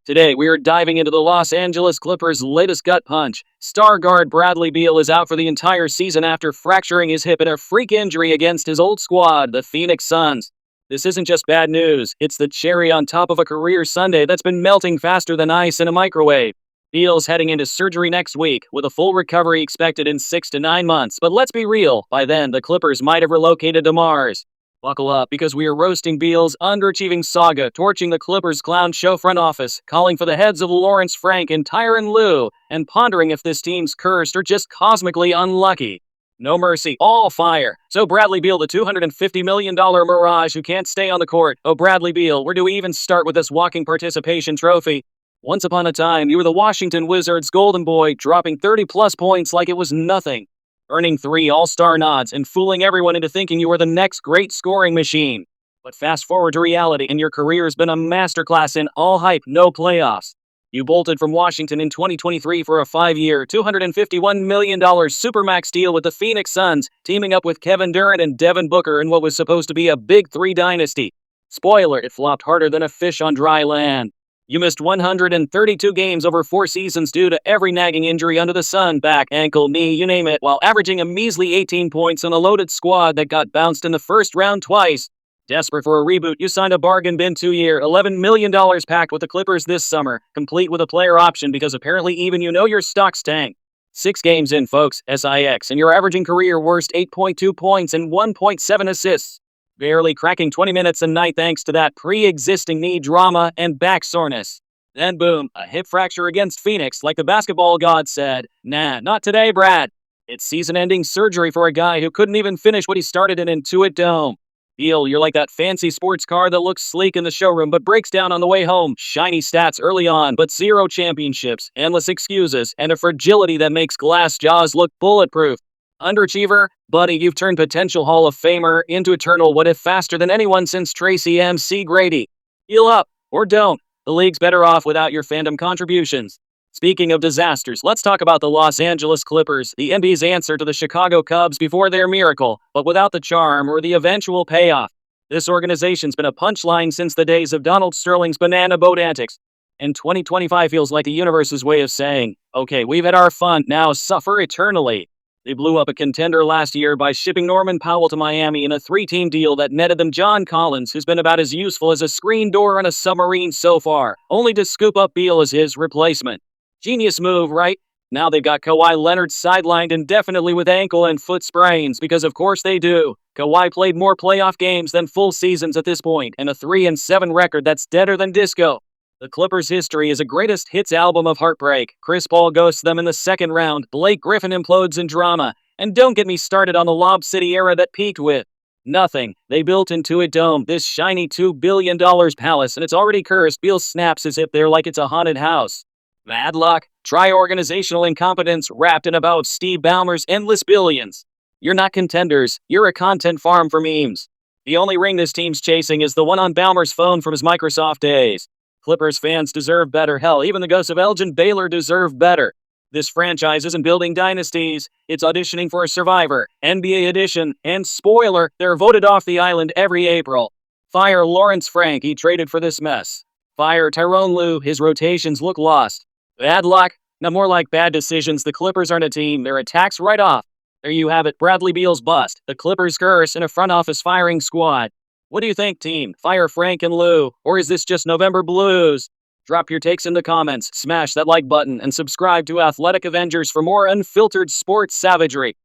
Today, we are diving into the Los Angeles Clippers' latest gut punch. Star guard Bradley Beal is out for the entire season after fracturing his hip in a freak injury against his old squad, the Phoenix Suns. This isn't just bad news, it's the cherry on top of a career sundae that's been melting faster than ice in a microwave. Beal's heading into surgery next week, with a full recovery expected in 6 to 9 months, but let's be real, by then the Clippers might have relocated to Mars. Buckle up, because we are roasting Beal's underachieving saga, torching the Clippers' clown show front office, calling for the heads of Lawrence Frank and Tyronn Lue, and pondering if this team's cursed or just cosmically unlucky. No mercy, all fire. So Bradley Beal, the $250 million mirage who can't stay on the court. Oh, Bradley Beal, where do we even start with this walking participation trophy? Once upon a time, you were the Washington Wizards' golden boy, dropping 30-plus points like it was nothing, earning 3 All-Star nods and fooling everyone into thinking you were the next great scoring machine. But fast forward to reality, and your career has been a masterclass in all hype, no playoffs. You bolted from Washington in 2023 for a 5-year, $251 million Supermax deal with the Phoenix Suns, teaming up with Kevin Durant and Devin Booker in what was supposed to be a Big Three dynasty. Spoiler, it flopped harder than a fish on dry land. You missed 132 games over 4 seasons due to every nagging injury under the sun, back, ankle, knee, you name it, while averaging a measly 18 points on a loaded squad that got bounced in the first round twice. Desperate for a reboot, you signed a bargain bin 2-year, $11 million pact with the Clippers this summer, complete with a player option because apparently even you know your stock's tanked. 6 games in, folks, SIX, and you're averaging career worst 8.2 points and 1.7 assists. Barely cracking 20 minutes a night thanks to that pre-existing knee drama and back soreness. Then boom, a hip fracture against Phoenix, like the basketball god said, "Nah, not today, Brad." It's season-ending surgery for a guy who couldn't even finish what he started in Intuit Dome. Beal, you're like that fancy sports car that looks sleek in the showroom but breaks down on the way home. Shiny stats early on, but 0 championships, endless excuses, and a fragility that makes glass jaws look bulletproof. Underachiever? Buddy, you've turned potential Hall of Famer into eternal what-if faster than anyone since Tracy M.C. Grady. Heal up, or don't. The league's better off without your fandom contributions. Speaking of disasters, let's talk about the Los Angeles Clippers, the NBA's answer to the Chicago Cubs before their miracle, but without the charm or the eventual payoff. This organization's been a punchline since the days of Donald Sterling's banana boat antics. And 2025 feels like the universe's way of saying, okay, we've had our fun, now suffer eternally. They blew up a contender last year by shipping Norman Powell to Miami in a 3-team deal that netted them John Collins, who's been about as useful as a screen door on a submarine so far, only to scoop up Beal as his replacement. Genius move, right? Now they've got Kawhi Leonard sidelined indefinitely with ankle and foot sprains, because of course they do. Kawhi played more playoff games than full seasons at this point, and a 3-7 record that's deader than disco. The Clippers' history is a greatest hits album of heartbreak. Chris Paul ghosts them in the second round, Blake Griffin implodes in drama, and don't get me started on the Lob City era that peaked with nothing. They built Intuit Dome, this shiny $2 billion palace, and it's already cursed. Beal snaps as if they're like it's a haunted house. Bad luck. Try organizational incompetence wrapped in about Steve Ballmer's endless billions. You're not contenders, you're a content farm for memes. The only ring this team's chasing is the one on Ballmer's phone from his Microsoft days. Clippers fans deserve better. Hell, even the ghosts of Elgin Baylor deserve better. This franchise isn't building dynasties. It's auditioning for a Survivor, NBA edition, and spoiler, they're voted off the island every April. Fire Lawrence Frank, he traded for this mess. Fire Tyronn Lue, his rotations look lost. Bad luck? No, more like bad decisions. The Clippers aren't a team, they're a tax write-off. There you have it, Bradley Beal's bust, the Clippers' curse, and a front office firing squad. What do you think, team? Fire Frank and Lue, or is this just November blues? Drop your takes in the comments, smash that like button, and subscribe to Athletic Avengers for more unfiltered sports savagery.